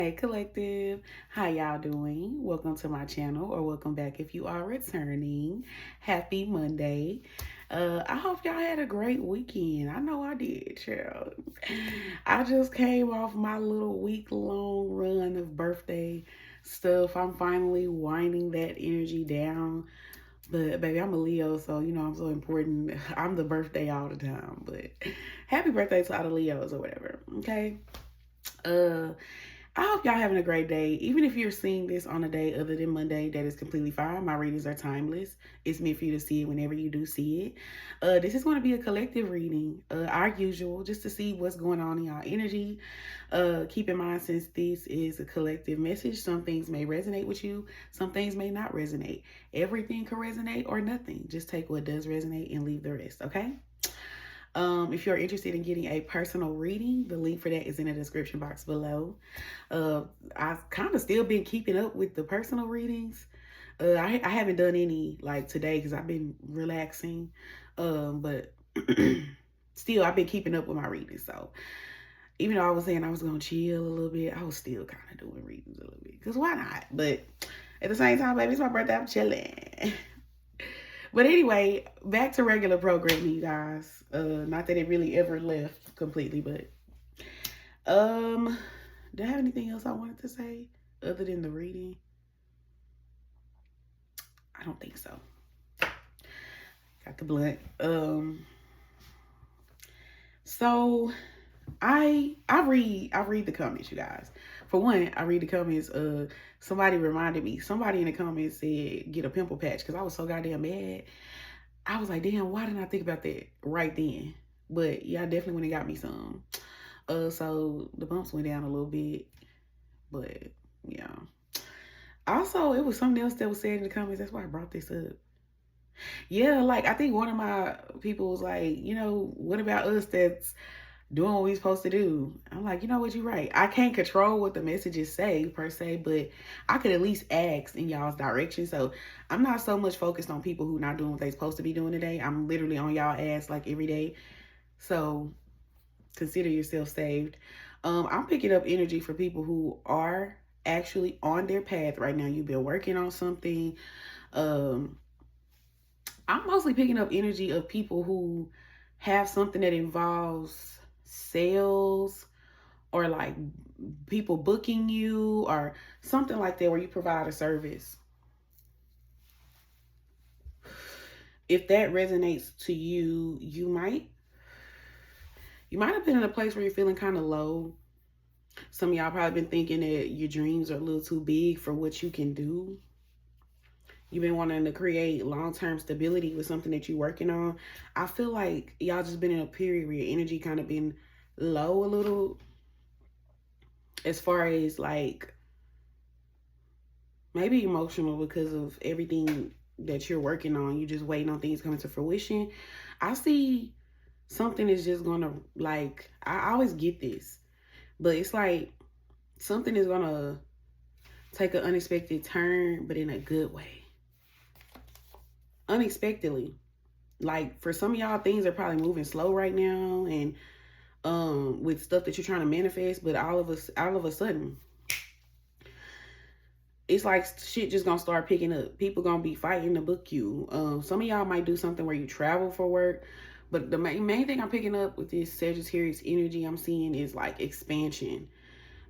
Hey collective, how y'all doing? Welcome to my channel, or welcome back if you are returning. Happy Monday. I hope y'all had a great weekend. I know I did, child. I just came off my little week-long run of birthday stuff. I'm finally winding that energy down. But baby, I'm a Leo, so you know I'm so important. I'm the birthday all the time. But happy birthday to all the Leos or whatever. Okay. Uh I hope y'all having a great day. Even if you're seeing this on a day other than Monday, that is completely fine. My readings are timeless. It's meant for you to see it whenever you do see it. This is going to be a collective reading, our usual, just to see what's going on in y'all energy. Keep in mind, since this is a collective message, some things may resonate with you, some things may not resonate. Everything can resonate or nothing. Just take what does resonate and leave the rest, okay? If you're interested in getting a personal reading, the link for that is in the description box below. I've kind of still been keeping up with the personal readings. I haven't done any like today because I've been relaxing. But still, I've been keeping up with my readings. So even though I was saying I was going to chill a little bit, I was still kind of doing readings a little bit. Because why not? But at the same time, baby, it's my birthday. I'm chilling. But anyway, back to regular programming, you guys. Not that it really ever left completely, but um, do I have anything else I wanted to say other than the reading? I don't think so. Got the blunt. So I read the comments, you guys. For one, I read the comments. Somebody reminded me. Somebody in the comments said get a pimple patch because I was so goddamn mad. I was like, damn, why didn't I think about that right then? But yeah, I definitely went and got me some. So the bumps went down a little bit, but yeah. Also, it was something else that was said in the comments. That's why I brought this up. Yeah, like I think one of my people was like, what about us that's doing what we supposed to do? I'm like, you know what, you're right. I can't control what the messages say per se, but I could at least ask in y'all's direction. So I'm not so much focused on people who not doing what they supposed to be doing today. I'm literally on y'all ass like every day. So consider yourself saved. I'm picking up energy for people who are actually on their path right now. You've been working on something. Um, I'm mostly picking up energy of people who have something that involves sales or like people booking you or something like that where you provide a service. If that resonates to you, you might have been in a place where you're feeling kind of low. Some of y'all probably been thinking that your dreams are a little too big for what you can do. You've been wanting to create long-term stability with something that you're working on. I feel like y'all just been in a period where your energy kind of been low a little as far as like maybe emotional because of everything that you're working on. You just waiting on things coming to fruition. I see something is just gonna like I always get this, but it's like something is gonna take an unexpected turn, but in a good way. Unexpectedly. Like for some of y'all, things are probably moving slow right now and with stuff that you're trying to manifest, but all of a sudden it's like shit just gonna start picking up. People gonna be fighting to book you. Some of y'all might do something where you travel for work, but the main thing I'm picking up with this Sagittarius energy I'm seeing is like expansion.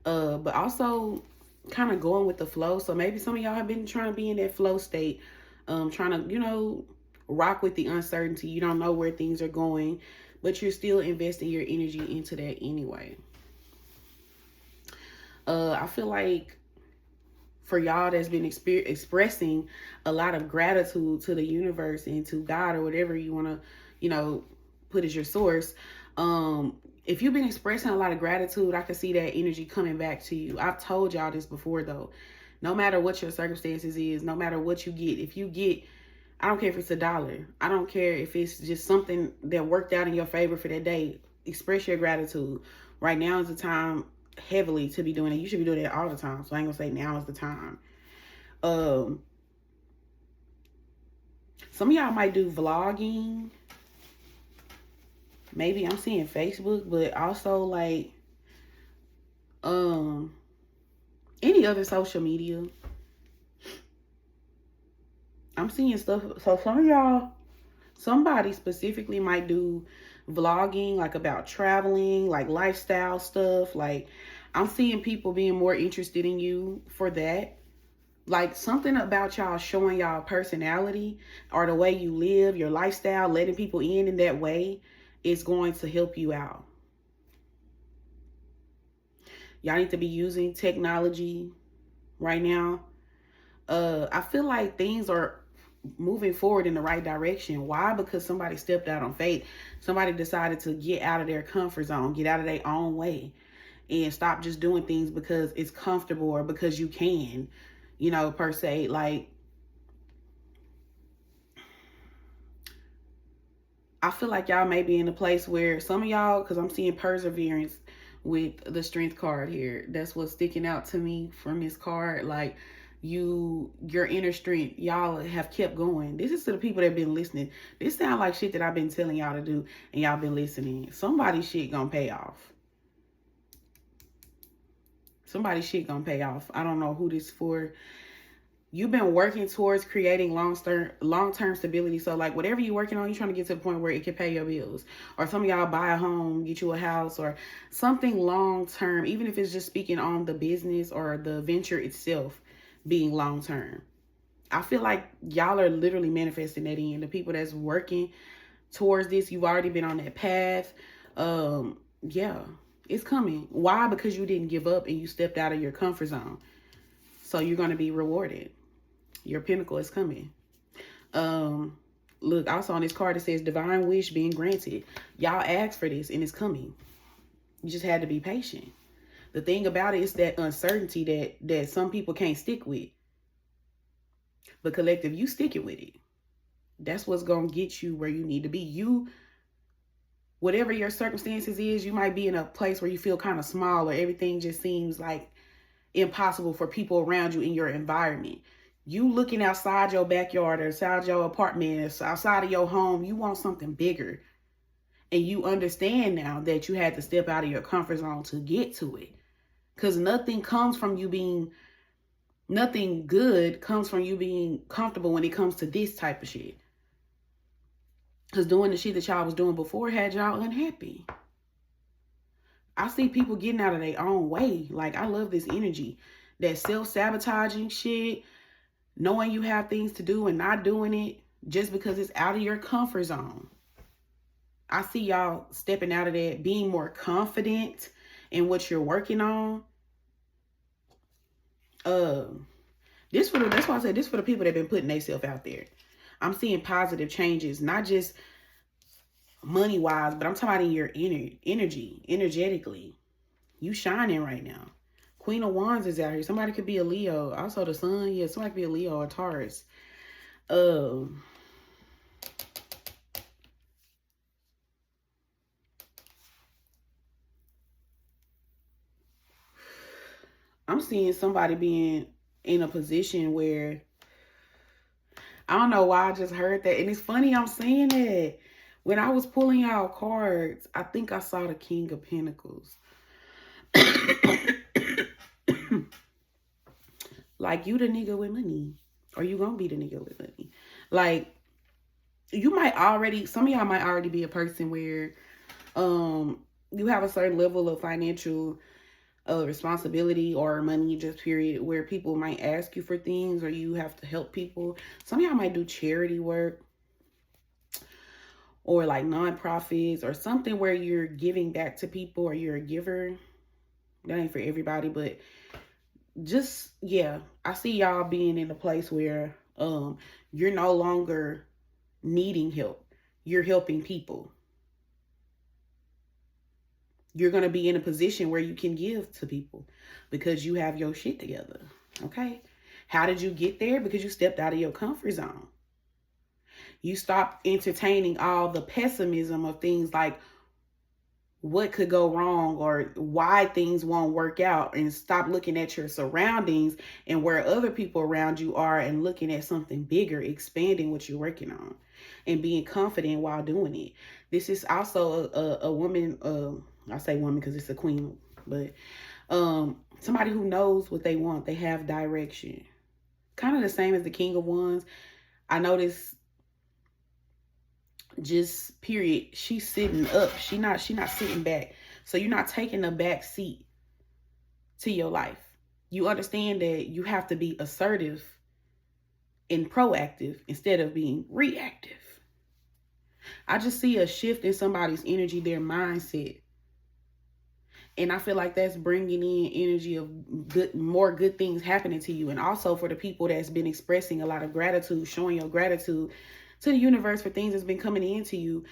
But also kind of going with the flow. So maybe some of y'all have been trying to be in that flow state, trying to, rock with the uncertainty. You don't know where things are going, but you're still investing your energy into that anyway. I feel like for y'all that's been expressing a lot of gratitude to the universe and to God or whatever you want to, put as your source. If you've been expressing a lot of gratitude, I can see that energy coming back to you. I've told y'all this before though. No matter what your circumstances is, no matter what you get, if you get, I don't care if it's $1. I don't care if it's just something that worked out in your favor for that day. Express your gratitude. Right now is the time heavily to be doing it. You should be doing it all the time. So I ain't gonna say now is the time. Some of y'all might do vlogging. Maybe I'm seeing Facebook, but also like any other social media. I'm seeing stuff. So some of y'all, somebody specifically might do vlogging, like about traveling, like lifestyle stuff. Like I'm seeing people being more interested in you for that. Like something about y'all showing y'all personality or the way you live, your lifestyle, letting people in that way is going to help you out. Y'all need to be using technology right now. I feel like things are moving forward in the right direction. Why? Because somebody stepped out on faith. Somebody decided to get out of their comfort zone, get out of their own way, and stop just doing things because it's comfortable or because you can, per se. Like, I feel like y'all may be in a place where some of y'all, because I'm seeing perseverance with the strength card here. That's what's sticking out to me from this card. Like, your inner strength, y'all have kept going. This is to the people that have been listening. This sound like shit that I've been telling y'all to do and y'all been listening. Somebody's shit gonna pay off. Somebody's shit gonna pay off. I don't know who this for. You've been working towards creating long-term stability. So like whatever you're working on, you're trying to get to the point where it can pay your bills. Or some of y'all buy a home, get you a house, or something long-term, even if it's just speaking on the business or the venture itself being long-term. I feel like y'all are literally manifesting that in. The people that's working towards this, you've already been on that path. Yeah, it's coming. Why? Because you didn't give up and you stepped out of your comfort zone. So you're going to be rewarded. Your pinnacle is coming. Look, also on this card, it says divine wish being granted. Y'all asked for this and it's coming. You just had to be patient. The thing about it is that uncertainty that some people can't stick with. But collective, you stick it with it. That's what's going to get you where you need to be. You, whatever your circumstances is, you might be in a place where you feel kind of small or everything just seems like impossible for people around you in your environment. You looking outside your backyard or outside your apartment or outside of your home, you want something bigger. And you understand now that you had to step out of your comfort zone to get to it. Because nothing good comes from you being comfortable when it comes to this type of shit. Because doing the shit that y'all was doing before had y'all unhappy. I see people getting out of their own way. Like, I love this energy. That self-sabotaging shit, knowing you have things to do and not doing it just because it's out of your comfort zone. I see y'all stepping out of that, being more confident in what you're working on. That's why I said this for the people that have been putting themselves out there. I'm seeing positive changes, not just money-wise, but I'm talking about in your energy, energetically. You shining right now. Queen of Wands is out here. Somebody could be a Leo. Also the sun. Yeah, somebody could be a Leo or Taurus. I'm seeing somebody being in a position where, I don't know why I just heard that. And it's funny I'm saying it. When I was pulling out cards, I think I saw the King of Pentacles. Like, you the nigga with money. Or you gonna be the nigga with money. Like, some of y'all might already be a person where you have a certain level of financial responsibility or money, just period, where people might ask you for things or you have to help people. Some of y'all might do charity work or like nonprofits or something where you're giving back to people or you're a giver. That ain't for everybody, but just, yeah, I see y'all being in a place where you're no longer needing help. You're helping people. You're going to be in a position where you can give to people because you have your shit together. Okay? How did you get there? Because you stepped out of your comfort zone. You stopped entertaining all the pessimism of things like what could go wrong or why things won't work out, and stop looking at your surroundings and where other people around you are and looking at something bigger, expanding what you're working on and being confident while doing it. This is also a woman, I say woman because it's a queen, but Somebody who knows what they want. They have direction. Kind of the same as the King of Wands. I notice, just period, she's sitting up. She not sitting back. So you're not taking a back seat to your life. You understand that you have to be assertive and proactive instead of being reactive. I just see a shift in somebody's energy, their mindset. And I feel like that's bringing in energy of more good things happening to you. And also for the people that's been expressing a lot of gratitude, showing your gratitude to the universe for things that's been coming into you,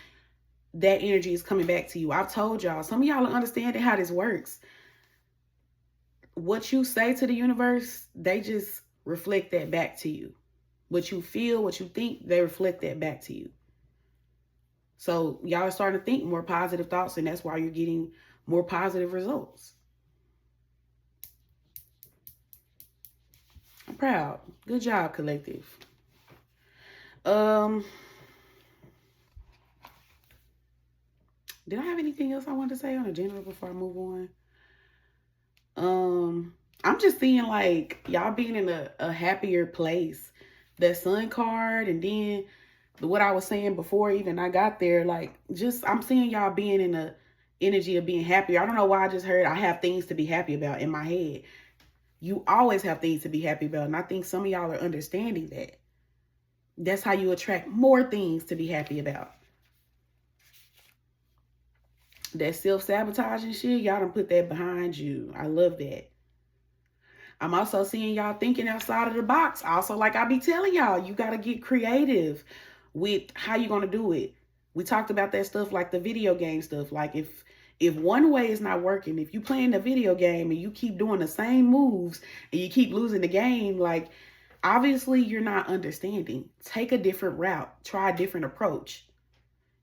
that energy is coming back to you. I've told y'all, some of y'all are understanding how this works. What you say to the universe, they just reflect that back to you. What you feel, what you think, they reflect that back to you. So y'all are starting to think more positive thoughts, and that's why you're getting more positive results. I'm proud. Good job, collective. Did I have anything else I wanted to say on a general before I move on? I'm just seeing like y'all being in a happier place. That Sun card, and then what I was saying before even I got there, like, just I'm seeing y'all being in a energy of being happier. I don't know why I just heard I have things to be happy about in my head. You always have things to be happy about, and I think some of y'all are understanding that. That's how you attract more things to be happy about. That self-sabotaging shit, y'all done put that behind you. I love that. I'm also seeing y'all thinking outside of the box. Also, like I be telling y'all, you got to get creative with how you're going to do it. We talked about that stuff, like the video game stuff. Like if one way is not working, if you playing the video game and you keep doing the same moves and you keep losing the game, like, obviously you're not understanding. Take a different route. Try a different approach.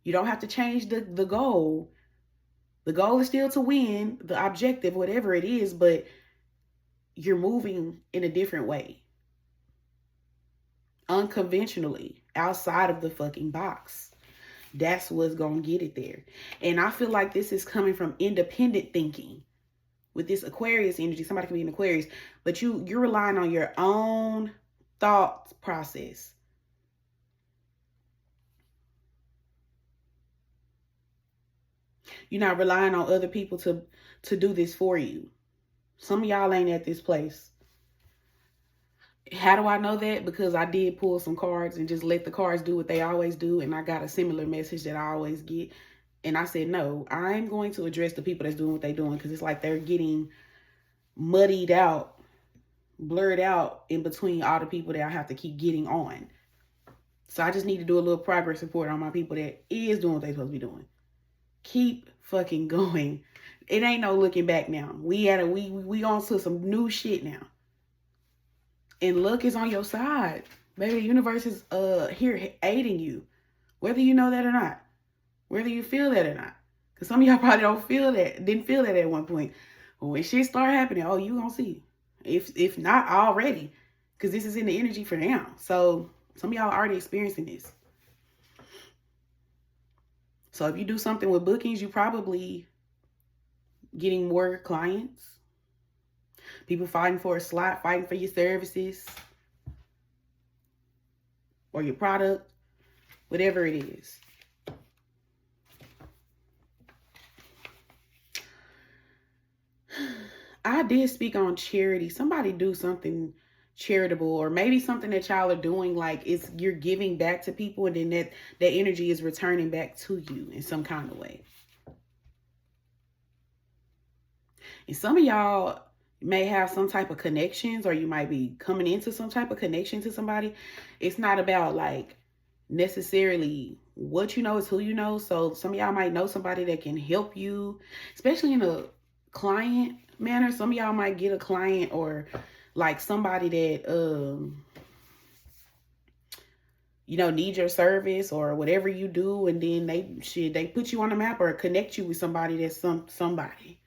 You don't have to change the goal. The goal is still to win, the objective, whatever it is, but you're moving in a different way. Unconventionally, outside of the fucking box. That's what's going to get it there. And I feel like this is coming from independent thinking. With this Aquarius energy, somebody can be an Aquarius, but you're relying on your own thought process. You're not relying on other people to do this for you. Some of y'all ain't at this place. How do I know that? Because I did pull some cards and just let the cards do what they always do. And I got a similar message that I always get. And I said, no, I'm going to address the people that's doing what they're doing. Because it's like they're getting muddied out, blurred out in between all the people that I have to keep getting on. So I just need to do a little progress report on my people that is doing what they're supposed to be doing. Keep fucking going. It ain't no looking back now. We on to some new shit now. And luck is on your side. Baby, the universe is here aiding you. Whether you know that or not. Whether you feel that or not. Because some of y'all probably didn't feel that at one point. But when shit start happening, oh, you gonna see. If not already. Because this is in the energy for now. So some of y'all are already experiencing this. So if you do something with bookings, you probably getting more clients. People fighting for a slot, fighting for your services or your product, whatever it is. I did speak on charity. Somebody do something charitable, or maybe something that y'all are doing, like you're giving back to people, and then that energy is returning back to you in some kind of way. And some of y'all may have some type of connections, or you might be coming into some type of connection to somebody. It's not about like necessarily what you know, is who you know. So some of y'all might know somebody that can help you, especially in a client manner. Some of y'all might get a client, or like somebody that need your service or whatever you do, and then they put you on the map or connect you with somebody that's somebody.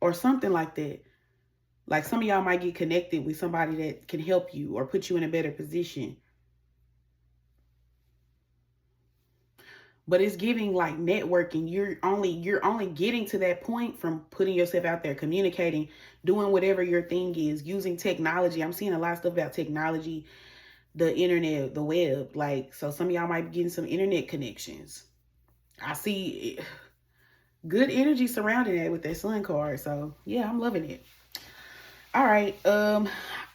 Or something like that. Like some of y'all might get connected with somebody that can help you or put you in a better position. But it's giving like networking. You're only getting to that point from putting yourself out there, communicating, doing whatever your thing is, using technology. I'm seeing a lot of stuff about technology, the internet, the web. Like, so some of y'all might be getting some internet connections. I see good energy surrounding it with that sun card. So yeah, I'm loving it. All right.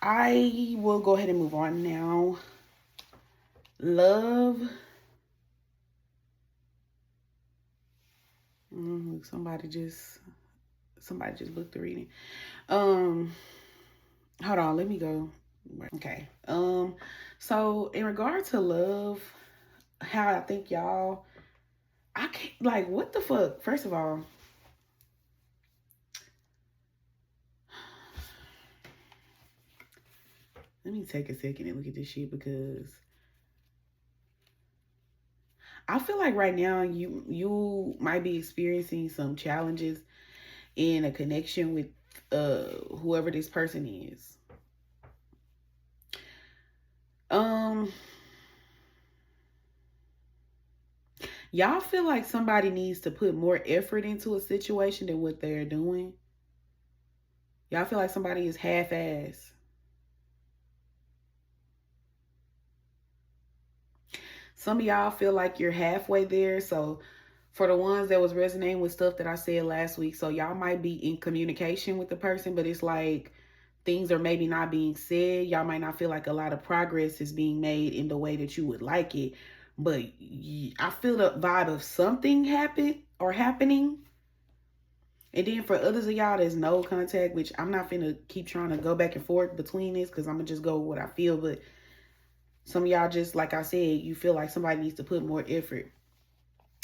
I will go ahead and move on now. Love. Somebody just booked the reading. Hold on, let me go. Okay. So in regard to love, how I think y'all, I can't, like, what the fuck? First of all, let me take a second and look at this shit, because I feel like right now you might be experiencing some challenges in a connection with whoever this person is. Y'all feel like somebody needs to put more effort into a situation than what they're doing. Y'all feel like somebody is half-ass. Some of y'all feel like you're halfway there. So for the ones that was resonating with stuff that I said last week, so y'all might be in communication with the person, but it's like things are maybe not being said. Y'all might not feel like a lot of progress is being made in the way that you would like it. But I feel the vibe of something happening. And then for others of y'all, there's no contact, which I'm not finna keep trying to go back and forth between this, because I'm gonna just go with what I feel. But some of y'all, just like I said, you feel like somebody needs to put more effort.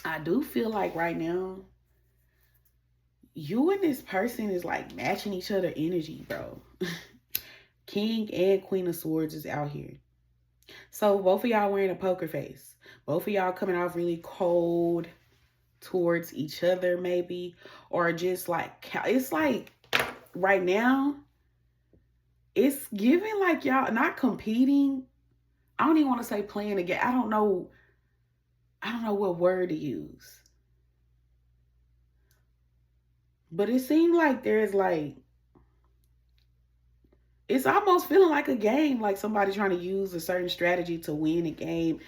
I do feel like right now, you and this person is like matching each other energy, bro. King and Queen of Swords is out here. So both of y'all wearing a poker face. Both of y'all coming off really cold towards each other, maybe. Or just like, it's like right now, it's giving like y'all not competing. I don't even want to say playing a game. I don't know what word to use. But it seemed like there's like, it's almost feeling like a game, like somebody trying to use a certain strategy to win a game.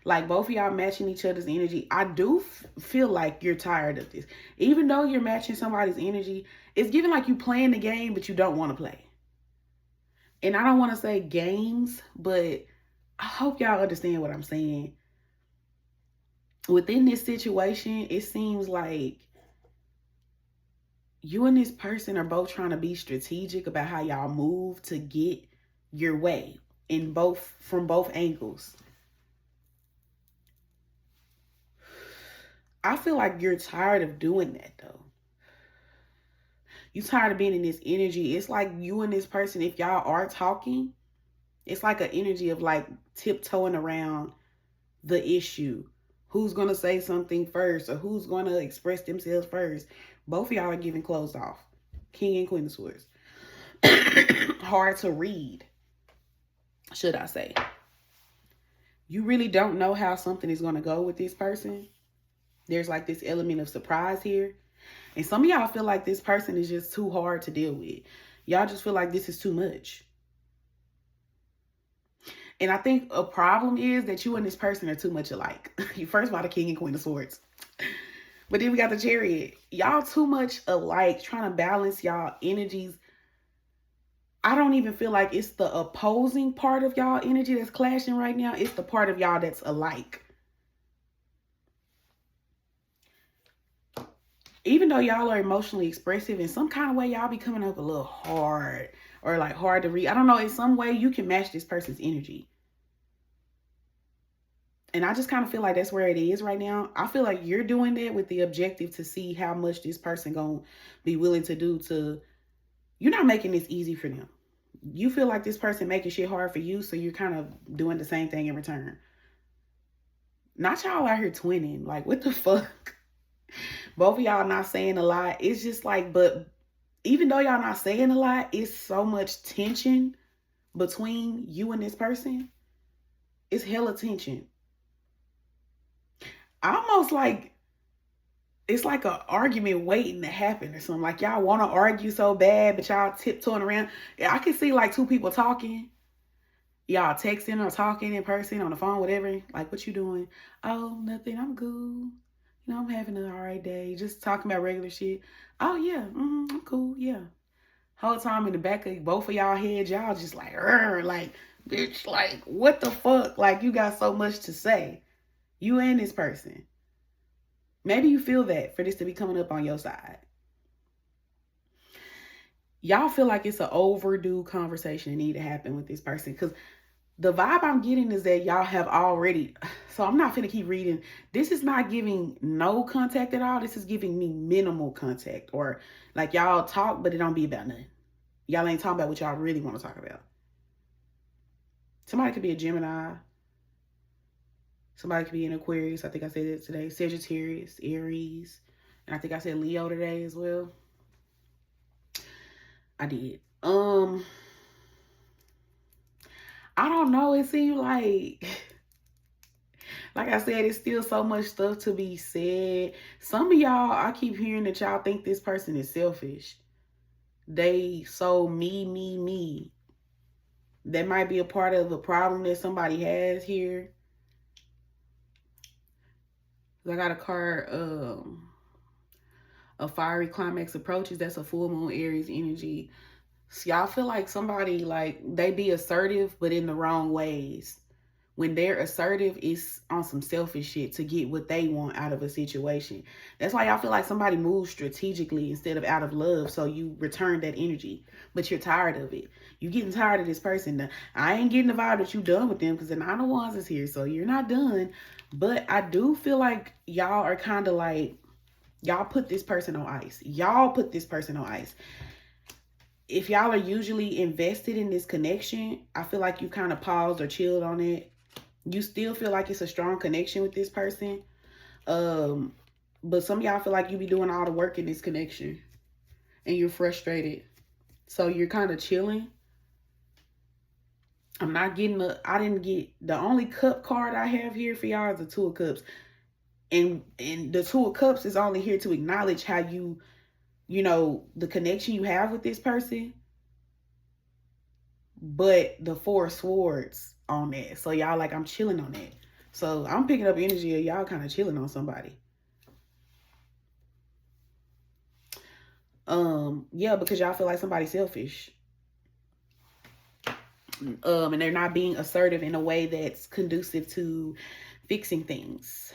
Like both of y'all matching each other's energy. I do feel like you're tired of this. Even though you're matching somebody's energy, it's giving like you playing the game, but you don't want to play. And I don't want to say games, but I hope y'all understand what I'm saying. Within this situation, it seems like you and this person are both trying to be strategic about how y'all move to get your way from both angles. I feel like you're tired of doing that though. You're tired of being in this energy. It's like you and this person, if y'all are talking, it's like an energy of like tiptoeing around the issue. Who's going to say something first, or who's going to express themselves first? Both of y'all are giving closed off. King and Queen of Swords. Hard to read, should I say. You really don't know how something is going to go with this person. There's like this element of surprise here. And some of y'all feel like this person is just too hard to deal with. Y'all just feel like this is too much. And I think a problem is that you and this person are too much alike. You first of all, the King and Queen of Swords. But then we got the Chariot. Y'all too much alike, trying to balance y'all energies. I don't even feel like it's the opposing part of y'all energy that's clashing right now. It's the part of y'all that's alike. Even though y'all are emotionally expressive, in some kind of way, y'all be coming up a little hard or like hard to read. I don't know. In some way, you can match this person's energy. And I just kind of feel like that's where it is right now. I feel like you're doing that with the objective to see how much this person gonna be willing to do to... You're not making this easy for them. You feel like this person making shit hard for you, so you're kind of doing the same thing in return. Not y'all out here twinning. Like, what the fuck? Both of y'all not saying a lot. It's just like, but even though y'all not saying a lot, it's so much tension between you and this person. It's hella tension. almost like it's like an argument waiting to happen or something. Like y'all want to argue so bad, but y'all tiptoeing around. Yeah, I can see like two people talking, y'all texting or talking in person on the phone, whatever. Like, what you doing? Oh, nothing. I'm good. You know, I'm having an alright day. Just talking about regular shit. Oh yeah, I'm cool. Yeah. Whole time in the back of both of y'all heads, y'all just like, bitch, like, what the fuck? Like, you got so much to say. You and this person. Maybe you feel that for this to be coming up on your side. Y'all feel like it's an overdue conversation that need to happen with this person. Because the vibe I'm getting is that y'all have already, so I'm not finna keep reading. This is not giving no contact at all. This is giving me minimal contact. Or like y'all talk, but it don't be about nothing. Y'all ain't talking about what y'all really want to talk about. Somebody could be a Gemini. Somebody could be an Aquarius. I think I said it today. Sagittarius, Aries. And I think I said Leo today as well. I did. I don't know. It seems like I said, it's still so much stuff to be said. Some of y'all, I keep hearing that y'all think this person is selfish. They so me. That might be a part of the problem that somebody has here. I got a card, a fiery climax approaches. That's a full moon Aries energy. So y'all feel like somebody, like, they be assertive, but in the wrong ways. When they're assertive, it's on some selfish shit to get what they want out of a situation. That's why y'all feel like somebody moves strategically instead of out of love. So you return that energy, but you're tired of it. You getting tired of this person. I ain't getting the vibe that you done with them because the 9 of Wands is here. So you're not done. But I do feel like y'all are kind of like, y'all put this person on ice. Y'all put this person on ice. If y'all are usually invested in this connection, I feel like you kind of paused or chilled on it. You still feel like it's a strong connection with this person. But some of y'all feel like you be doing all the work in this connection and you're frustrated. So you're kind of chilling. I'm not getting I didn't get the only cup card I have here for y'all is the 2 of Cups. And the 2 of Cups is only here to acknowledge how you know, the connection you have with this person. But the 4 of Swords on that. So y'all like, I'm chilling on that. So I'm picking up energy of y'all kind of chilling on somebody. Yeah, because y'all feel like somebody's selfish. And they're not being assertive in a way that's conducive to fixing things.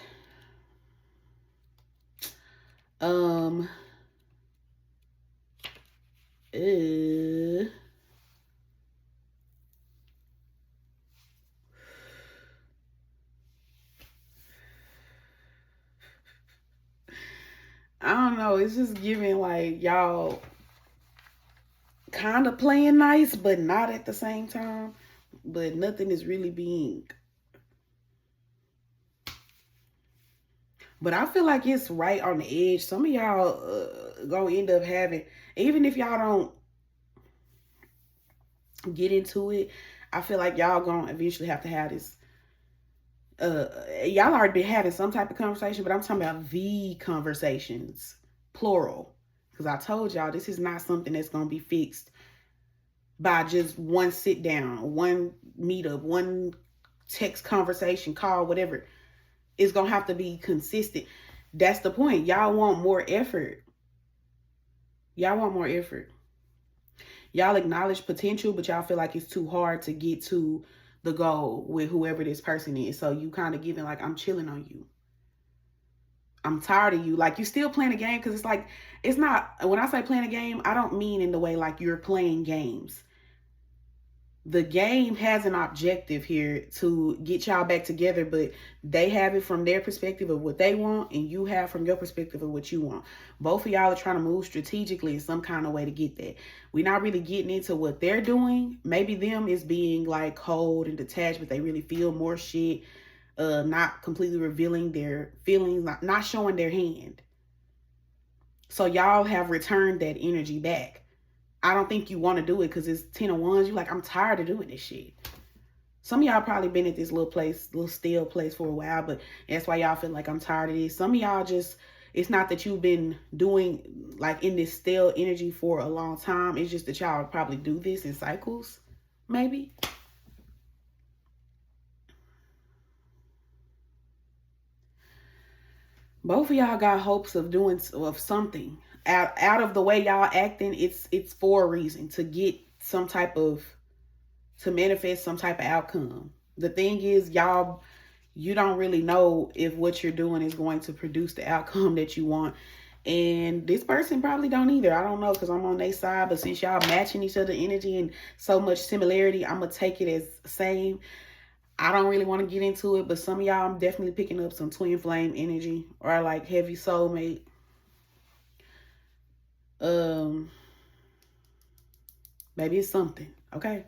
I don't know. It's just giving like y'all kind of playing nice, but not at the same time. But nothing is really being. But I feel like it's right on the edge. Some of y'all gonna end up having, even if y'all don't get into it, I feel like y'all gonna eventually have to have this. Y'all already been having some type of conversation, but I'm talking about the conversations, plural. Because I told y'all this is not something that's gonna be fixed by just one sit down, one meetup, one text conversation, call, whatever. It's gonna have to be consistent. That's the point. Y'all want more effort. Y'all want more effort. Y'all acknowledge potential, but y'all feel like it's too hard to get to the goal with whoever this person is. So you kind of giving like, I'm chilling on you. I'm tired of you. Like, you still playing a game, because it's like, it's not, when I say playing a game, I don't mean in the way like you're playing games. The game has an objective here to get y'all back together, but they have it from their perspective of what they want, and you have from your perspective of what you want. Both of y'all are trying to move strategically in some kind of way to get that. We're not really getting into what they're doing. Maybe them is being like cold and detached, but they really feel more shit, not completely revealing their feelings, not showing their hand. So y'all have returned that energy back. I don't think you want to do it because it's 10 of Wands. You're like, I'm tired of doing this shit. Some of y'all probably been at this little still place for a while, but that's why y'all feel like I'm tired of this. Some of y'all just, it's not that you've been doing like in this still energy for a long time. It's just that y'all probably do this in cycles, maybe. Both of y'all got hopes of doing of something. Out of the way y'all acting, it's for a reason, to get some type of, to manifest some type of outcome. The thing is, y'all, you don't really know if what you're doing is going to produce the outcome that you want. And this person probably don't either. I don't know, because I'm on their side. But since y'all matching each other energy and so much similarity, I'm going to take it as same. I don't really want to get into it, but some of y'all, I'm definitely picking up some twin flame energy or like heavy soulmate. Maybe it's something, okay?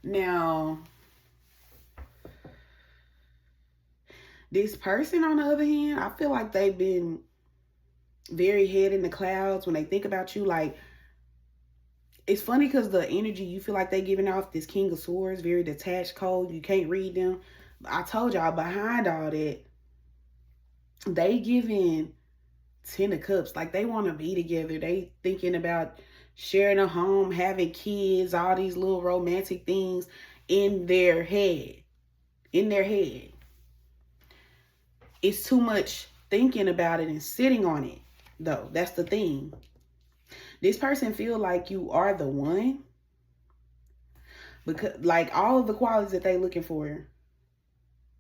Now, this person, on the other hand, I feel like they've been very head in the clouds when they think about you. Like, it's funny because the energy you feel like they giving off, this King of Swords, very detached, cold. You can't read them. I told y'all, behind all that, they giving 10 of Cups. Like, they want to be together. They thinking about sharing a home, having kids, all these little romantic things in their head. In their head. It's too much thinking about it and sitting on it, though. That's the thing. This person feel like you are the one, because like all of the qualities that they looking for,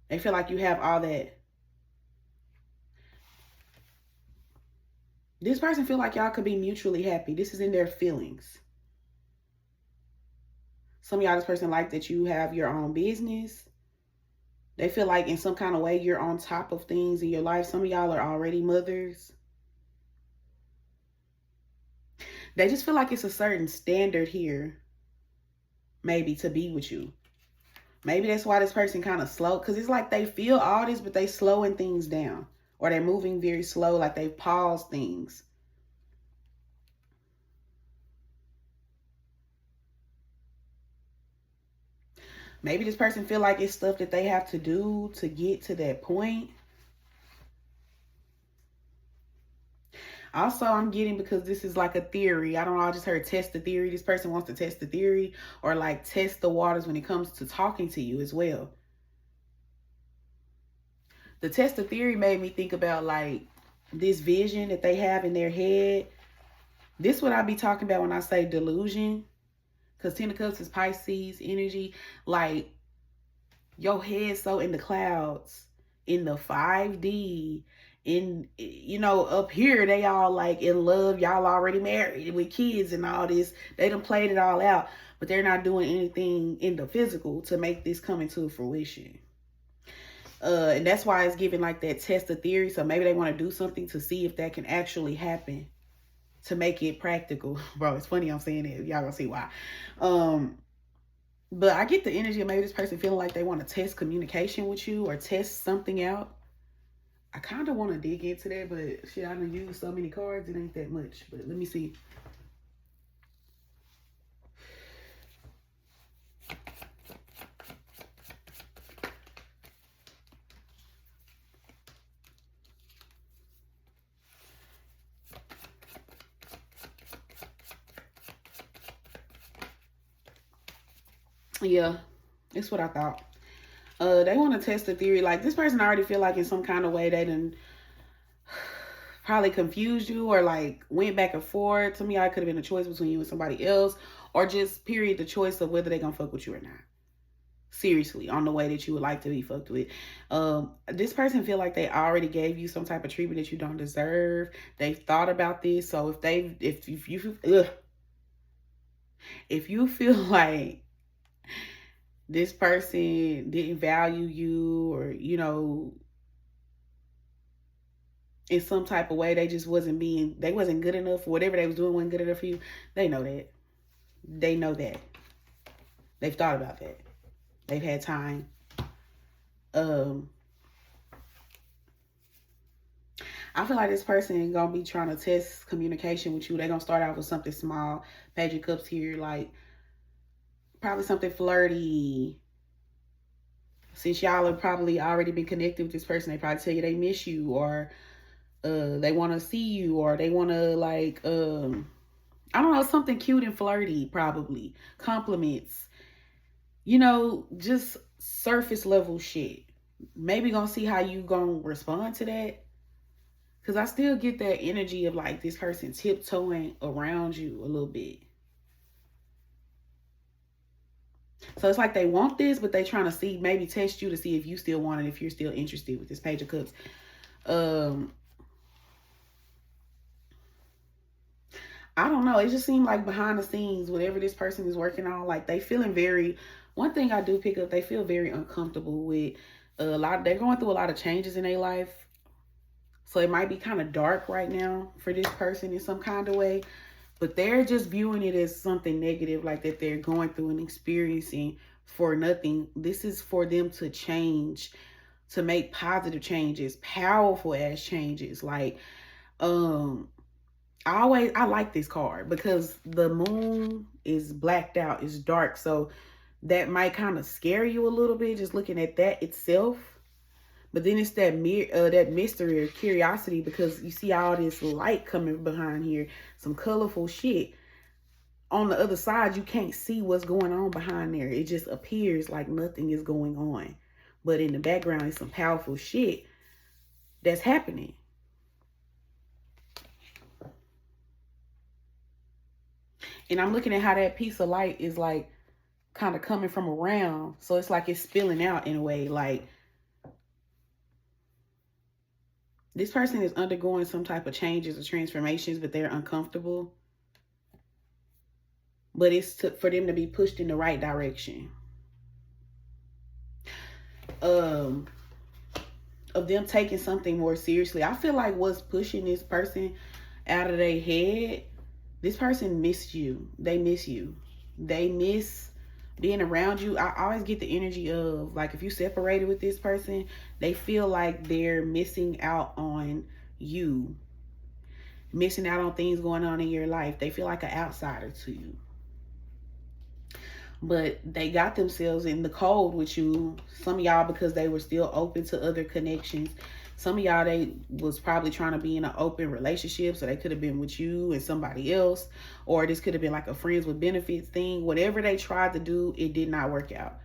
they feel like you have all that. This person feel like y'all could be mutually happy. This is in their feelings. Some of y'all, this person like that you have your own business. They feel like in some kind of way you're on top of things in your life. Some of y'all are already mothers. They just feel like it's a certain standard here, maybe, to be with you. Maybe that's why this person kind of slow, because it's like they feel all this, but they slowing things down, or they're moving very slow, like they pause things. Maybe this person feel like it's stuff that they have to do to get to that point. Also, I'm getting, because this is like a theory. I don't know. I just heard test the theory. This person wants to test the theory, or like test the waters when it comes to talking to you as well. The test the theory made me think about like this vision that they have in their head. This is what I be talking about when I say delusion. Because 10 of Cups is Pisces energy. Like, your head's so in the clouds, in the 5D, in, you know, up here they all like in love. Y'all already married with kids and all this. They done played it all out, but they're not doing anything in the physical to make this come into fruition. And that's why it's giving like that test of theory. So maybe they want to do something to see if that can actually happen, to make it practical. Bro, it's funny I'm saying it. Y'all gonna see why. But I get the energy of maybe this person feeling like they want to test communication with you or test something out. I kind of want to dig into that, but shit, I done used so many cards, it ain't that much. But let me see. Yeah, it's what I thought. They want to test the theory. Like, this person already feel like in some kind of way they done probably confused you, or like went back and forth. To me, I could have been a choice between you and somebody else, or just period the choice of whether they gonna fuck with you or not. Seriously, on the way that you would like to be fucked with. This person feel like they already gave you some type of treatment that you don't deserve. They've thought about this. So if you feel like this person didn't value you, or, you know, in some type of way, they just wasn't good enough, or whatever they was doing wasn't good enough for you, they know that. They know that. They've thought about that. They've had time. I feel like this person is gonna be trying to test communication with you. They're gonna start out with something small. Page of Cups here, like probably something flirty. Since y'all have probably already been connected with this person, they probably tell you they miss you, or they want to see you, or they want to like I don't know, something cute and flirty, probably compliments, just surface level shit. Maybe gonna see how you gonna respond to that, because I still get that energy of like this person tiptoeing around you a little bit. So it's like they want this, but they trying to see, maybe test you to see if you still want it, if you're still interested with this Page of Cups. I don't know. It just seemed like behind the scenes, whatever this person is working on, like they feeling very, one thing I do pick up, they feel very uncomfortable with they're going through a lot of changes in their life. So it might be kind of dark right now for this person in some kind of way, but they're just viewing it as something negative, like that they're going through and experiencing for nothing. This is for them to change, to make positive changes, powerful ass changes. Like, I like this card because the moon is blacked out, it's dark, so that might kind of scare you a little bit just looking at that itself. But then it's that that mystery or curiosity, because you see all this light coming behind here, some colorful shit. On the other side, you can't see what's going on behind there. It just appears like nothing is going on. But in the background is some powerful shit that's happening. And I'm looking at how that piece of light is like kind of coming from around. So it's like it's spilling out in a way. Like this person is undergoing some type of changes or transformations, but they're uncomfortable. But it's for them to be pushed in the right direction. Of them taking something more seriously. I feel like what's pushing this person out of their head, this person missed you. They miss you. They miss being around you. I always get the energy of like, if you separated with this person, they feel like they're missing out on you, missing out on things going on in your life. They feel like an outsider to you. But they got themselves in the cold with you. Some of y'all, because they were still open to other connections. Some of y'all, they was probably trying to be in an open relationship, so they could have been with you and somebody else. Or this could have been like a friends with benefits thing. Whatever they tried to do, it did not work out.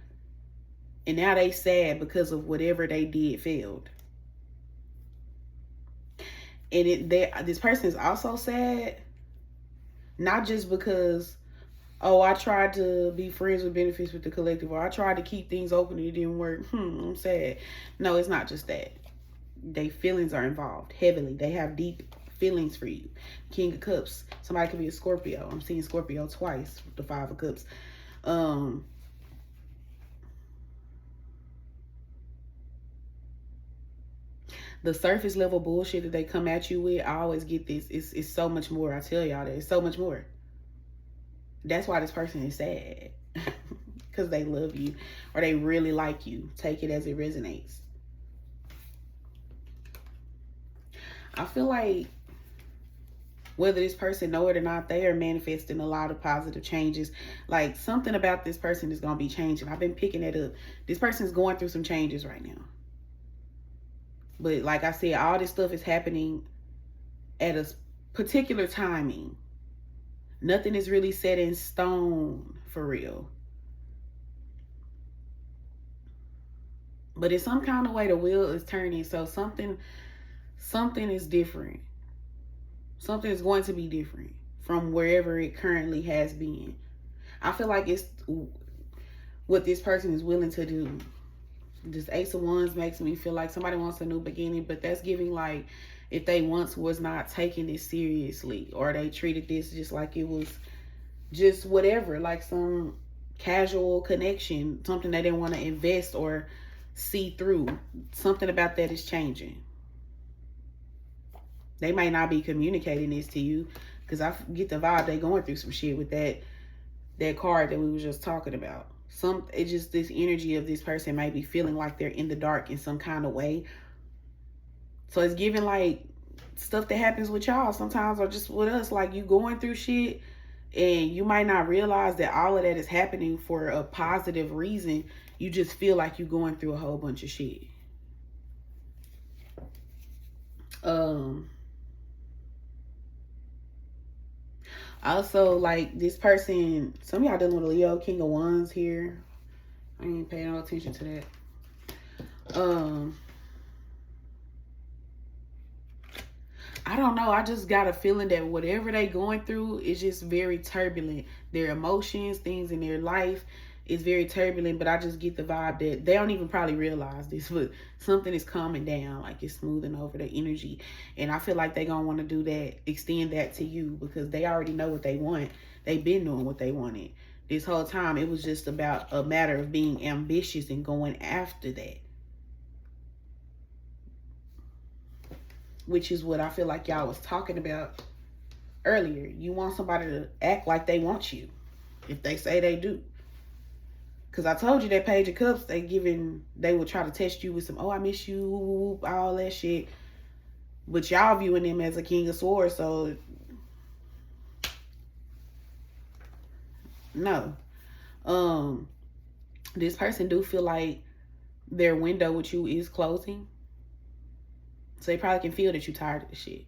And now they sad because of whatever they did failed. And this person is also sad, not just because, oh, I tried to be friends with benefits with the collective, or I tried to keep things open and it didn't work. I'm sad. No, it's not just that. Their feelings are involved heavily. They have deep feelings for you. King of Cups. Somebody could be a Scorpio. I'm seeing Scorpio twice with the Five of Cups. The surface level bullshit that they come at you with, I always get this. It's so much more. I tell y'all that. It's so much more. That's why this person is sad. Because they love you. Or they really like you. Take it as it resonates. I feel like whether this person know it or not, they are manifesting a lot of positive changes. Like something about this person is going to be changing. I've been picking it up. This person is going through some changes right now. But like I said, all this stuff is happening at a particular timing. Nothing is really set in stone for real. But in some kind of way, the wheel is turning. So something is different. Something is going to be different from wherever it currently has been. I feel like it's what this person is willing to do. This Ace of Wands makes me feel like somebody wants a new beginning, but that's giving like if they once was not taking this seriously, or they treated this just like it was just whatever, like some casual connection, something they didn't want to invest or see through. Something about that is changing. They might not be communicating this to you, because I get the vibe they going through some shit with that card that we were just talking about. It's just this energy of this person might be feeling like they're in the dark in some kind of way. So it's giving like stuff that happens with y'all sometimes, or just with us, like you going through shit And you might not realize that all of that is happening for a positive reason. You just feel like you're going through a whole bunch of shit. Also, like, this person, some of y'all dealing with a Leo, King of Wands here. I ain't paying no attention to that. I don't know. I just got a feeling that whatever they going through is just very turbulent. Their emotions, things in their life is very turbulent, but I just get the vibe that they don't even probably realize this, but something is calming down, like it's smoothing over the energy. And I feel like they gonna want to do that, extend that to you, because they already know what they want. They've been doing what they wanted this whole time. It was just about a matter of being ambitious and going after that, which is what I feel like y'all was talking about earlier. You want somebody to act like they want you, if they say they do. Because I told you that Page of Cups, they will try to test you with some, oh, I miss you, all that shit. But y'all viewing them as a King of Swords, so no. This person do feel like their window with you is closing. So they probably can feel that you're tired of the shit.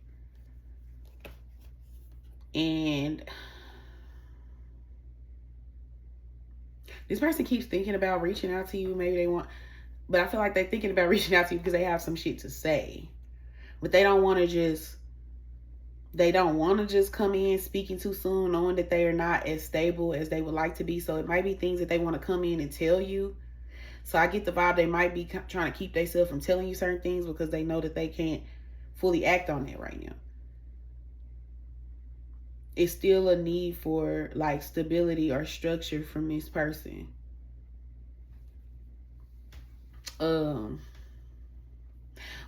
And this person keeps thinking about reaching out to you. Maybe they want, but I feel like they're thinking about reaching out to you because they have some shit to say. But they don't want to just come in speaking too soon, knowing that they are not as stable as they would like to be. So it might be things that they want to come in and tell you. So I get the vibe they might be trying to keep themselves from telling you certain things because they know that they can't fully act on it right now. It's still a need for like stability or structure from this person. But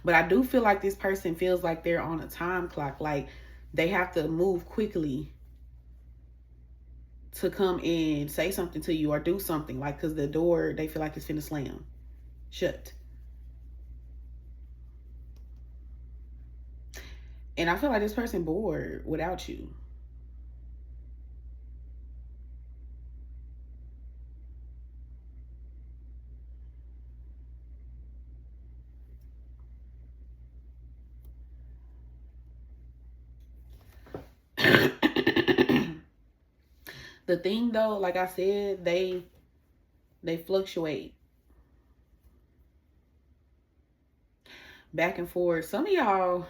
I do feel like this person feels like they're on a time clock. Like they have to move quickly to come and say something to you or do something. Like, because the door, they feel like it's finna slam shut. And I feel like this person bored without you. The thing though, like I said, they fluctuate back and forth. Some of y'all,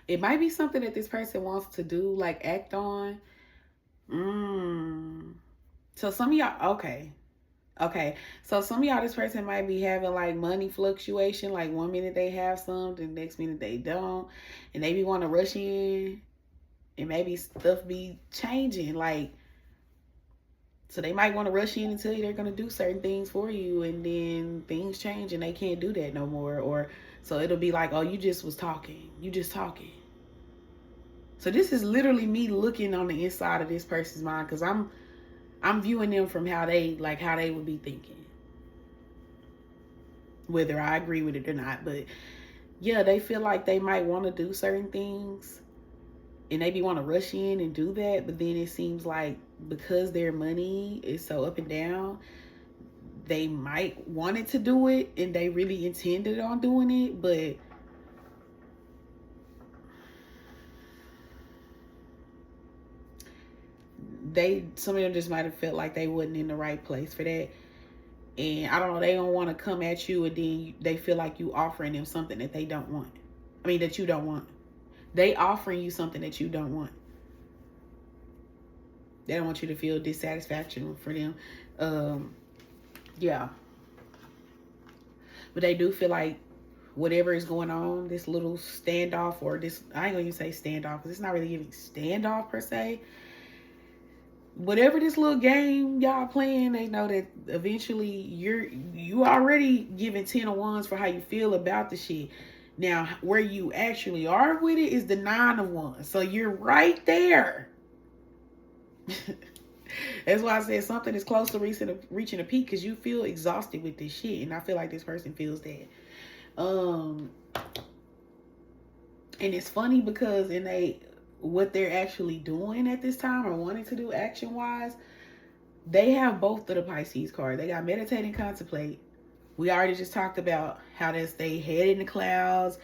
it might be something that this person wants to do, like act on. So some of y'all, okay. So some of y'all, this person might be having like money fluctuation. Like one minute they have some, the next minute they don't. And they be want to rush in. And maybe stuff be changing. Like, so they might want to rush in and tell you they're going to do certain things for you. And then things change and they can't do that no more. Or so it'll be like, oh, you just was talking. You just talking. So this is literally me looking on the inside of this person's mind. Because I'm viewing them from how they would be thinking. Whether I agree with it or not. But yeah, they feel like they might want to do certain things. And maybe want to rush in and do that. But then it seems like because their money is so up and down, they might wanted to do it. And they really intended on doing it. But some of them just might have felt like they wasn't in the right place for that. And I don't know, they don't want to come at you and then they feel like you offering them something that they don't want. I mean, that you don't want. They offering you something that you don't want. They don't want you to feel dissatisfaction for them. Yeah. But they do feel like whatever is going on, this little standoff or this, I ain't gonna even say standoff because it's not really giving standoff per se. Whatever this little game y'all playing, they know that eventually you already giving 10 of wands for how you feel about the shit. Now, where you actually are with it is the 9 of wands. So you're right there. That's why I said something is close to reaching a peak because you feel exhausted with this shit. And I feel like this person feels that. And it's funny because what they're actually doing at this time or wanting to do action wise, they have both of the Pisces card. They got meditate and contemplate. We already just talked about how they stay head in the clouds,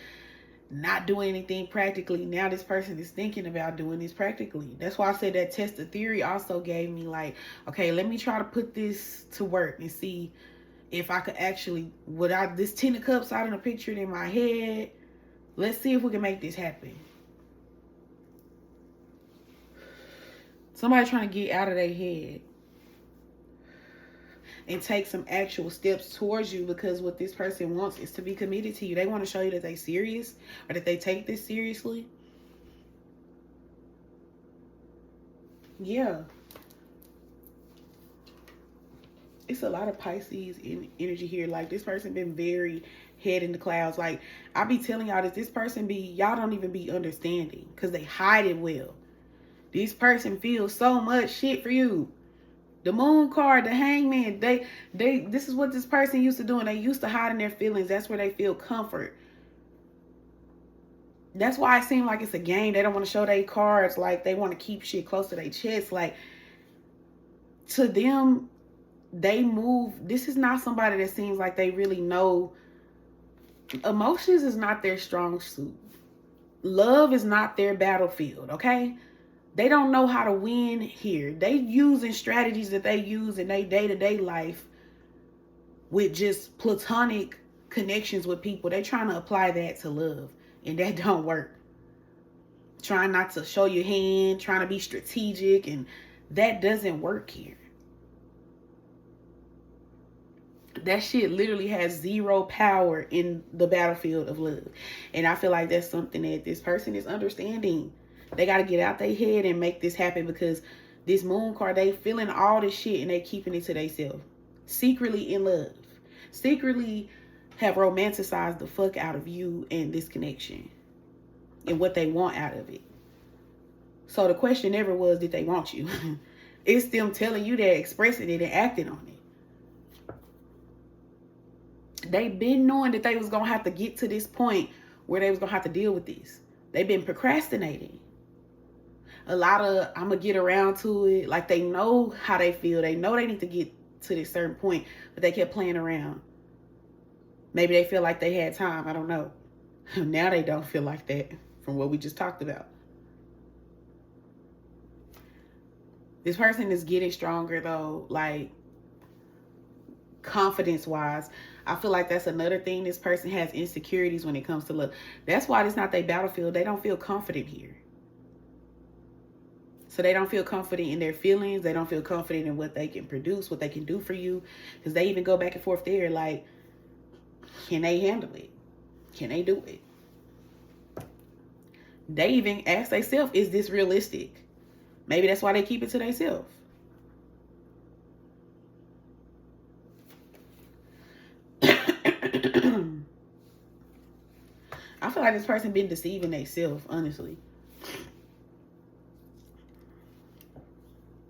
not doing anything practically. Now this person is thinking about doing this practically. That's why I said that test of theory also gave me like, okay, let me try to put this to work and see if I could actually, without this 10 of cups out in the picture in my head, let's see if we can make this happen. Somebody trying to get out of their head and take some actual steps towards you, because what this person wants is to be committed to you. They want to show you that they're serious or that they take this seriously. Yeah. It's a lot of Pisces in energy here. Like, this person been very head in the clouds. Like, I be telling y'all that this person be, y'all don't even be understanding because they hide it well. This person feels so much shit for you. The moon card, the hangman, this is what this person used to do, and they used to hide in their feelings. That's where they feel comfort. That's why it seems like it's a game. They don't want to show their cards. Like, they want to keep shit close to their chest. Like, to them, they move. This is not somebody that seems like they really know. Emotions is not their strong suit. Love is not their battlefield, okay? They don't know how to win here. They using strategies that they use in their day-to-day life with just platonic connections with people. They trying to apply that to love, and that don't work. Trying not to show your hand, trying to be strategic, and that doesn't work here. That shit literally has zero power in the battlefield of love. And I feel like that's something that this person is understanding. They got to get out their head and make this happen, because this moon card, they feeling all this shit and they keeping it to themselves. Secretly in love. Secretly have romanticized the fuck out of you and this connection and what they want out of it. So the question never was, did they want you? It's them telling you that, expressing it and acting on it. They've been knowing that they was going to have to get to this point where they was going to have to deal with this. They've been procrastinating. A lot of, I'm going to get around to it. Like, they know how they feel. They know they need to get to this certain point, but they kept playing around. Maybe they feel like they had time. I don't know. Now they don't feel like that from what we just talked about. This person is getting stronger though, like confidence-wise. I feel like that's another thing. This person has insecurities when it comes to love. That's why it's not their battlefield. They don't feel confident here. So they don't feel confident in their feelings. They don't feel confident in what they can produce, what they can do for you. Because they even go back and forth there. Like, can they handle it? Can they do it? They even ask themselves, is this realistic? Maybe that's why they keep it to themselves. I feel like this person been deceiving themselves, honestly.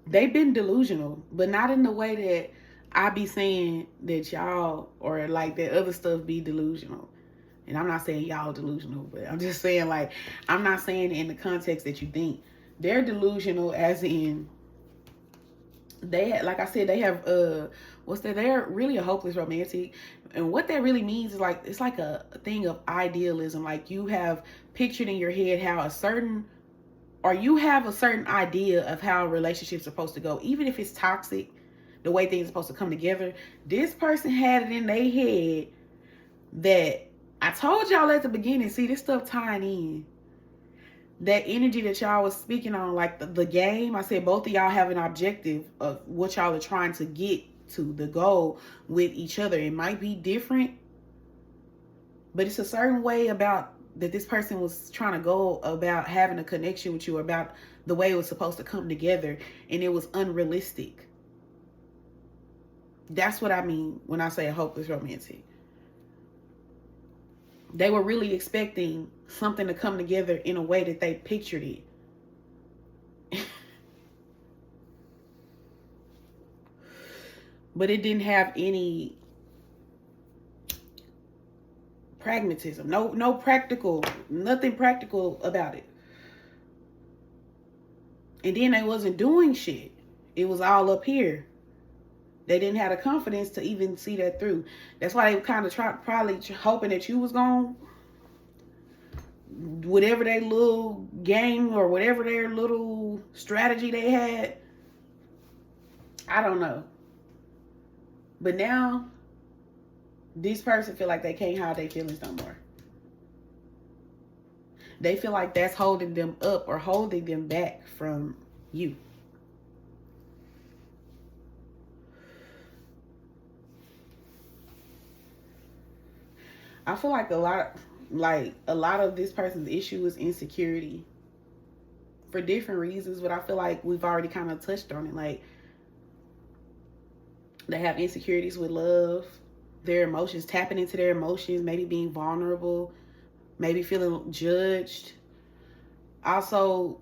They've been delusional, but not in the way that I be saying that y'all or like that other stuff be delusional. And I'm not saying y'all delusional, but I'm just saying, like, I'm not saying in the context that you think. They're delusional as in, they, like I said, they have, they're really a hopeless romantic. And what that really means is, like, it's like a thing of idealism. Like, you have pictured in your head how you have a certain idea of how a relationship's supposed to go. Even if it's toxic, the way things are supposed to come together. This person had it in their head that, I told y'all at the beginning, see this stuff tying in. That energy that y'all was speaking on, like the game, I said both of y'all have an objective of what y'all are trying to get to, the goal with each other. It might be different, but it's a certain way about that this person was trying to go about having a connection with you, about the way it was supposed to come together, and it was unrealistic. That's what I mean when I say a hopeless romantic. They were really expecting something to come together in a way that they pictured it. But it didn't have any pragmatism. No practical, nothing practical about it. And then they wasn't doing shit. It was all up here. They didn't have the confidence to even see that through. That's why they kind of probably hoping that you was going, whatever their little game or whatever their little strategy they had. I don't know. But now, this person feel like they can't hide their feelings no more. They feel like that's holding them up or holding them back from you. I feel like a lot of this person's issue is insecurity for different reasons, but I feel like we've already kind of touched on it. Like, they have insecurities with love, their emotions, tapping into their emotions, maybe being vulnerable, maybe feeling judged. Also,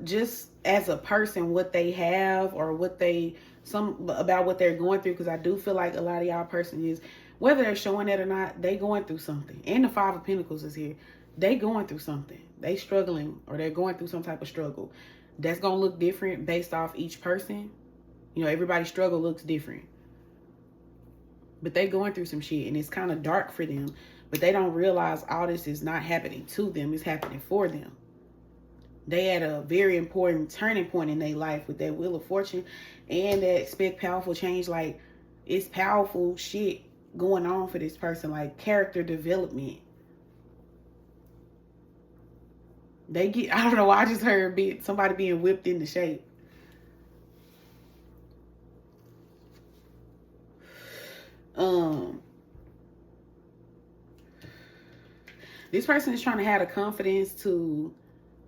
just as a person, what they have or about what they're going through, because I do feel like a lot of y'all person is, whether they're showing it or not, they going through something. And the Five of Pentacles is here. They going through something. They struggling, or they're going through some type of struggle. That's going to look different based off each person. You know, everybody's struggle looks different. But they going through some shit, and it's kind of dark for them. But they don't realize all this is not happening to them. It's happening for them. They had a very important turning point in their life with that Wheel of Fortune and that expect powerful change. Like, it's powerful shit going on for this person, like character development. I don't know, I just heard somebody being whipped into shape. This person is trying to have the confidence to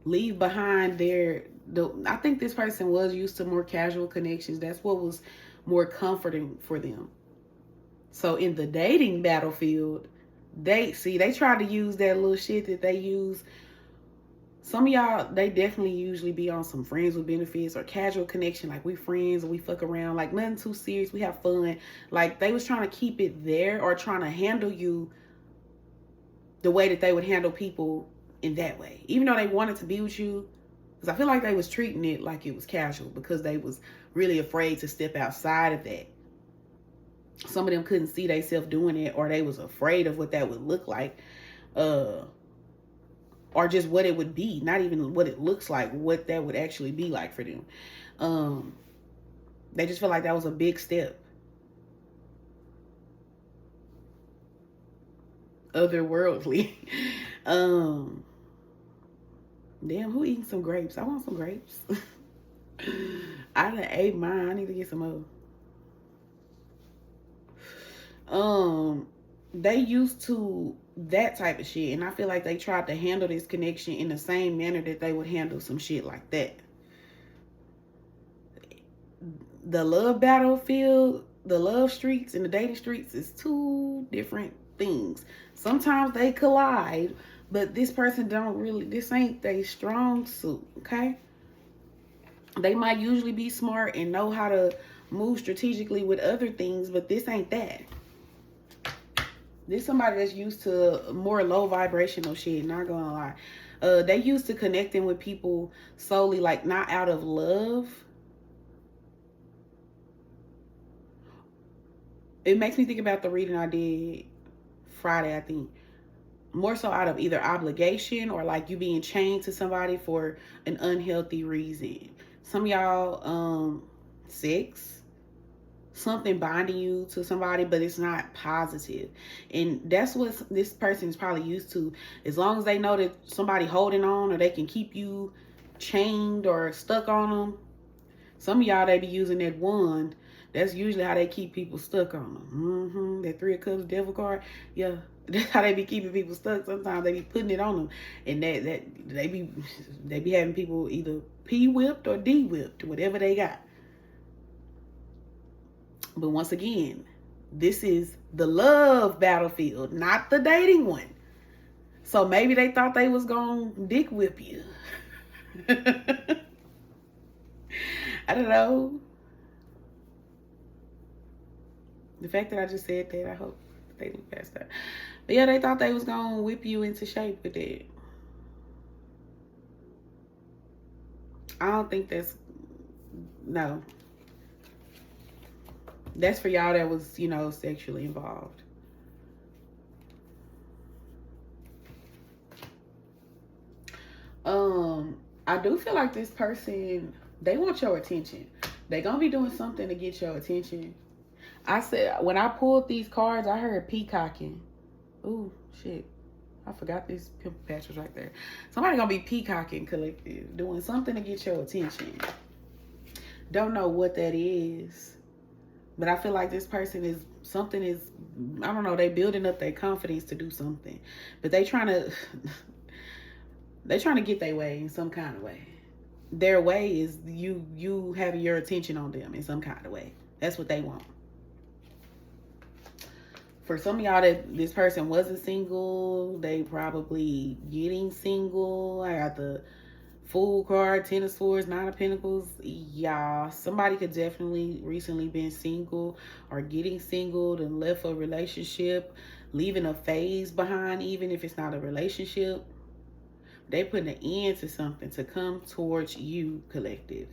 leave behind I think this person was used to more casual connections. That's what was more comforting for them. So in the dating battlefield, they try to use that little shit that they use. Some of y'all, they definitely usually be on some friends with benefits or casual connection. Like, we friends and we fuck around. Like, nothing too serious. We have fun. Like, they was trying to keep it there or trying to handle you the way that they would handle people in that way. Even though they wanted to be with you. Because I feel like they was treating it like it was casual because they was really afraid to step outside of that. Some of them couldn't see themselves doing it, or they was afraid of what that would look like. Or just what it would be. Not even what it looks like, what that would actually be like for them. They just feel like that was a big step. Otherworldly. Damn, who eating some grapes? I want some grapes. I done ate mine. I need to get some more. They used to that type of shit, and I feel like they tried to handle this connection in the same manner that they would handle some shit like that. The love battlefield, the love streets and the dating streets is two different things. Sometimes they collide, but this person this ain't their strong suit, okay? They might usually be smart and know how to move strategically with other things, but this ain't that. This is somebody that's used to more low vibrational shit, not gonna lie. They used to connecting with people solely, like, not out of love. It makes me think about the reading I did Friday, I think. More so out of either obligation or like you being chained to somebody for an unhealthy reason. Some of y'all, sex, something binding you to somebody, but it's not positive. And that's what this person is probably used to. As long as they know that somebody holding on, or they can keep you chained or stuck on them. Some of y'all, they be using that wand. That's usually how they keep people stuck on them. That Three of Cups devil card. Yeah, that's how they be keeping people stuck. Sometimes they be putting it on them. And they be having people either P-whipped or D-whipped, whatever they got. But once again, this is the love battlefield, not the dating one. So maybe they thought they was gonna dick whip you. I don't know. The fact that I just said that, I hope they didn't pass that. But yeah, they thought they was gonna whip you into shape with it. I don't think that's, no. That's for y'all that was, you know, sexually involved. I do feel like this person, they want your attention. They gonna be doing something to get your attention. I said, when I pulled these cards, I heard peacocking. Ooh, shit. I forgot this pimple patch was right there. Somebody gonna be peacocking, collective, doing something to get your attention. Don't know what that is, but I feel like this person is, something is, I don't know, they building up their confidence to do something, but they trying to get their way in some kind of way. Their way is you having your attention on them in some kind of way. That's what they want. For some of y'all that this person wasn't single, they probably getting single. I got the Fool card, Ten of Swords, Nine of Pentacles. Y'all, somebody could definitely recently been single or getting single and left a relationship, leaving a phase behind, even if it's not a relationship. They putting an end to something to come towards you, collective.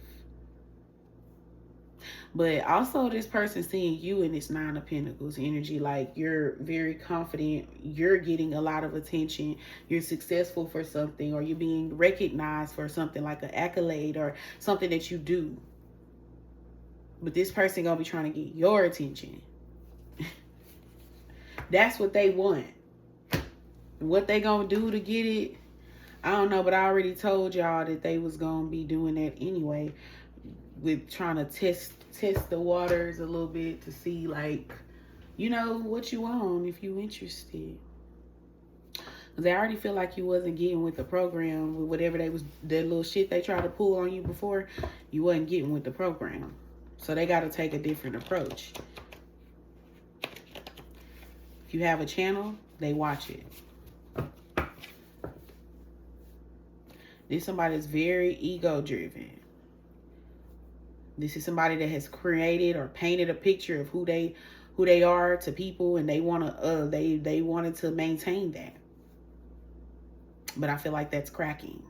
But also this person seeing you in this Nine of Pentacles energy, like you're very confident, you're getting a lot of attention, you're successful for something, or you're being recognized for something like an accolade or something that you do. But this person gonna be trying to get your attention. That's what they want. What they gonna do to get it, I don't know, but I already told y'all that they was gonna be doing that anyway, with trying to test the waters a little bit to see, like, you know, what you on, if you interested. Because they already feel like you wasn't getting with the program, with whatever they was, that little shit they tried to pull on you before, you wasn't getting with the program. So they got to take a different approach. If you have a channel, they watch it. This somebody that's very ego driven. This is somebody that has created or painted a picture of who they are to people, and they wanted to maintain that. But I feel like that's cracking.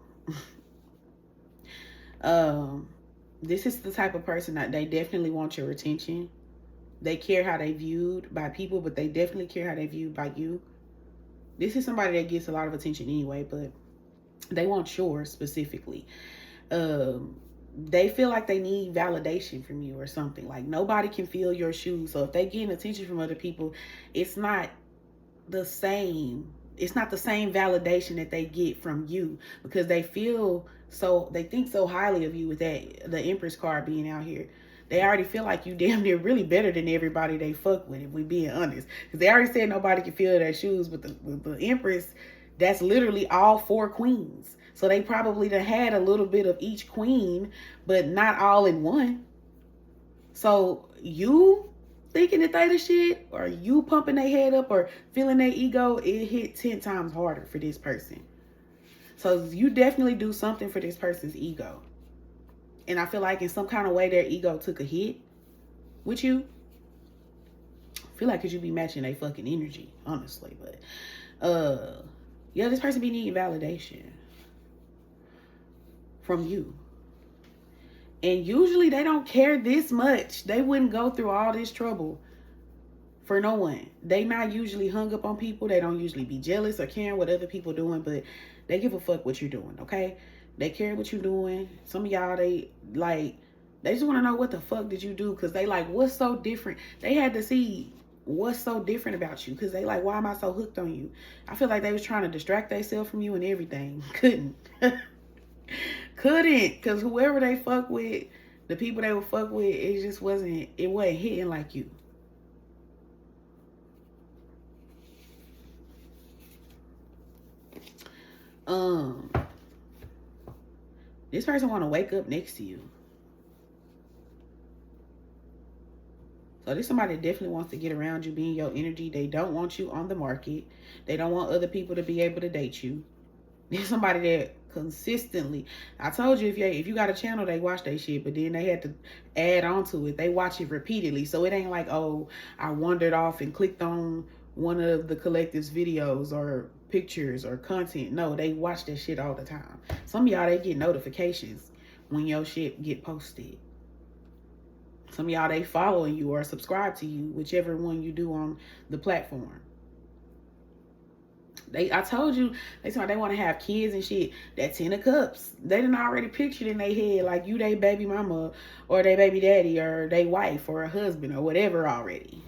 This is the type of person that they definitely want your attention. They care how they viewed by people, but they definitely care how they viewed by you. This is somebody that gets a lot of attention anyway, but they want yours specifically. They feel like they need validation from you or something. Like nobody can fill your shoes. So if they getting attention from other people, it's not the same. It's not the same validation that they get from you, because they feel so, they think so highly of you with that, the Empress card being out here. They already feel like you damn near really better than everybody they fuck with, if we being honest. Because they already said nobody can fill their shoes with the Empress. That's literally all 4 queens. So they probably done had a little bit of each queen, but not all in one. So you thinking that they the shit, or you pumping their head up or feeling their ego, it hit 10 times harder for this person. So you definitely do something for this person's ego. And I feel like in some kind of way their ego took a hit with you. I feel like because you be matching their fucking energy, honestly. But yeah, this person be needing validation from you. And usually they don't care this much. They wouldn't go through all this trouble for no one. They not usually hung up on people. They don't usually be jealous or caring what other people doing, but they give a fuck what you're doing, okay? They care what you're doing. Some of y'all, they just want to know what the fuck did you do, because they like, what's so different? They had to see what's so different about you, because they like, why am I so hooked on you? I feel like they was trying to distract themselves from you and everything. Couldn't. Couldn't, because whoever they fuck with, the people they would fuck with, it wasn't hitting like you. This person want to wake up next to you. So this somebody that definitely wants to get around you, be in your energy. They don't want you on the market. They don't want other people to be able to date you. There's somebody that consistently, I told you, if you got a channel, they watch that shit, but then they had to add on to it. They watch it repeatedly. So it ain't like, oh, I wandered off and clicked on one of the collective's videos or pictures or content. No, they watch that shit all the time. Some of y'all, they get notifications when your shit get posted. Some of y'all, they following you or subscribe to you, whichever one you do on the platform. I told you, they want to have kids and shit. That 10 of cups. They done already pictured in their head like you they baby mama or they baby daddy or they wife or a husband or whatever already.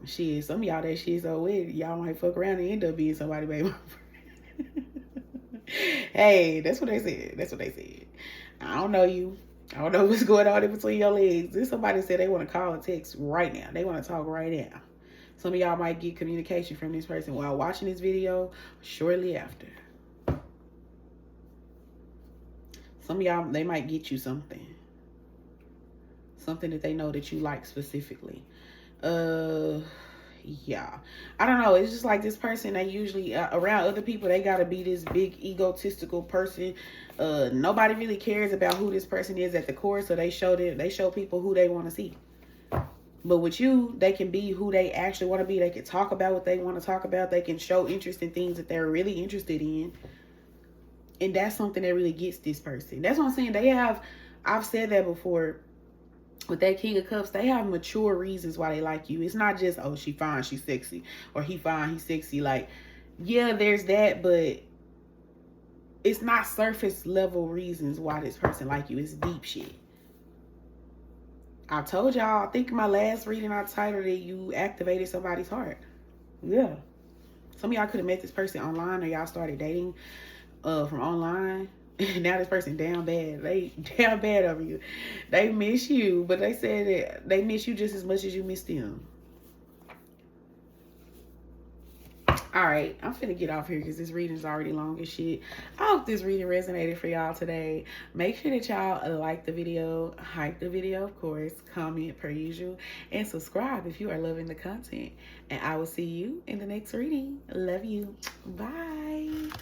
Shit, some of y'all that shit so weird, y'all might fuck around and end up being somebody baby mama. Hey, that's what they said. That's what they said. I don't know you. I don't know what's going on in between your legs. This somebody said they want to call or text right now. They want to talk right now. Some of y'all might get communication from this person while watching this video shortly after. Some of y'all, they might get you something. Something that they know that you like specifically. Yeah. I don't know. It's just like this person, they usually, around other people, they got to be this big egotistical person. Nobody really cares about who this person is at the core, so they show people who they want to see. But with you, they can be who they actually want to be. They can talk about what they want to talk about. They can show interest in things that they're really interested in. And that's something that really gets this person. That's what I'm saying. I've said that before, with that King of Cups, they have mature reasons why they like you. It's not just, oh, she fine, she's sexy. Or he fine, he's sexy. Like, yeah, there's that, but it's not surface level reasons why this person like you. It's deep shit. I told y'all, I think in my last reading I titled it, you activated somebody's heart. Yeah. Some of y'all could have met this person online or y'all started dating from online. Now this person down bad. They down bad over you. They miss you, but they said that they miss you just as much as you miss them. All right, I'm finna get off here because this reading is already long as shit. I hope this reading resonated for y'all today. Make sure that y'all like the video, hype the video, of course, comment per usual, and subscribe if you are loving the content. And I will see you in the next reading. Love you. Bye.